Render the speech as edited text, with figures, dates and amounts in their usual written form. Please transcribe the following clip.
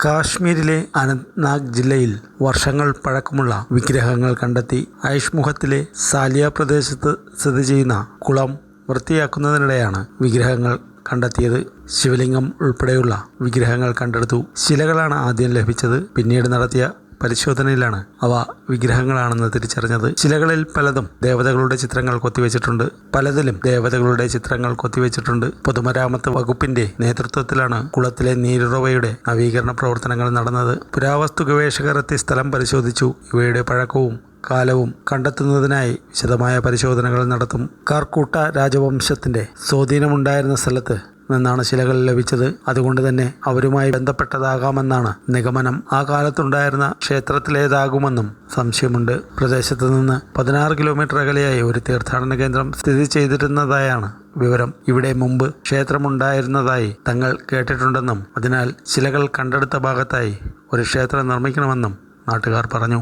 കാശ്മീരിലെ അനന്ത്നാഗ് ജില്ലയിൽ വർഷങ്ങൾ പഴക്കമുള്ള വിഗ്രഹങ്ങൾ കണ്ടെത്തി. ഐഷ്മുഹത്തിലെ സാലിയ പ്രദേശത്ത് സ്ഥിതി ചെയ്യുന്ന കുളം വൃത്തിയാക്കുന്നതിനിടെയാണ് വിഗ്രഹങ്ങൾ കണ്ടെത്തിയത്. ശിവലിംഗം ഉൾപ്പെടെയുള്ള വിഗ്രഹങ്ങൾ കണ്ടെടുത്തു. ശിലകളാണ് ആദ്യം ലഭിച്ചത്. പിന്നീട് നടത്തിയ പരിശോധനയിലാണ് അവ വിഗ്രഹങ്ങളാണെന്ന് തിരിച്ചറിഞ്ഞത്. ശിലകളിൽ പലതും ദേവതകളുടെ ചിത്രങ്ങൾ കൊത്തിവെച്ചിട്ടുണ്ട്. പൊതുമരാമത്ത് വകുപ്പിന്റെ നേതൃത്വത്തിലാണ് കുളത്തിലെ നീരുറവയുടെ നവീകരണ പ്രവർത്തനങ്ങൾ നടന്നത്. പുരാവസ്തു ഗവേഷകർ എത്തി സ്ഥലം പരിശോധിച്ചു. ഇവയുടെ പഴക്കവും കാലവും കണ്ടെത്തുന്നതിനായി വിശദമായ പരിശോധനകൾ നടത്തും. കാർക്കൂട്ട രാജവംശത്തിന്റെ സ്വാധീനമുണ്ടായിരുന്ന സ്ഥലത്ത് നിന്നാണ് ശിലകൾ ലഭിച്ചത്. അതുകൊണ്ട് തന്നെ അവരുമായി ബന്ധപ്പെട്ടതാകാമെന്നാണ് നിഗമനം. ആ കാലത്തുണ്ടായിരുന്ന ക്ഷേത്രത്തിലേതാകുമെന്നും സംശയമുണ്ട്. പ്രദേശത്ത് നിന്ന് 16 കിലോമീറ്റർ അകലെയായി ഒരു തീർത്ഥാടന കേന്ദ്രം സ്ഥിതി ചെയ്തിരുന്നതായാണ് വിവരം. ഇവിടെ മുമ്പ് ക്ഷേത്രമുണ്ടായിരുന്നതായി തങ്ങൾ കേട്ടിട്ടുണ്ടെന്നും അതിനാൽ ശിലകൾ കണ്ടെടുത്ത ഭാഗത്തായി ഒരു ക്ഷേത്രം നിർമ്മിക്കണമെന്നും നാട്ടുകാർ പറഞ്ഞു.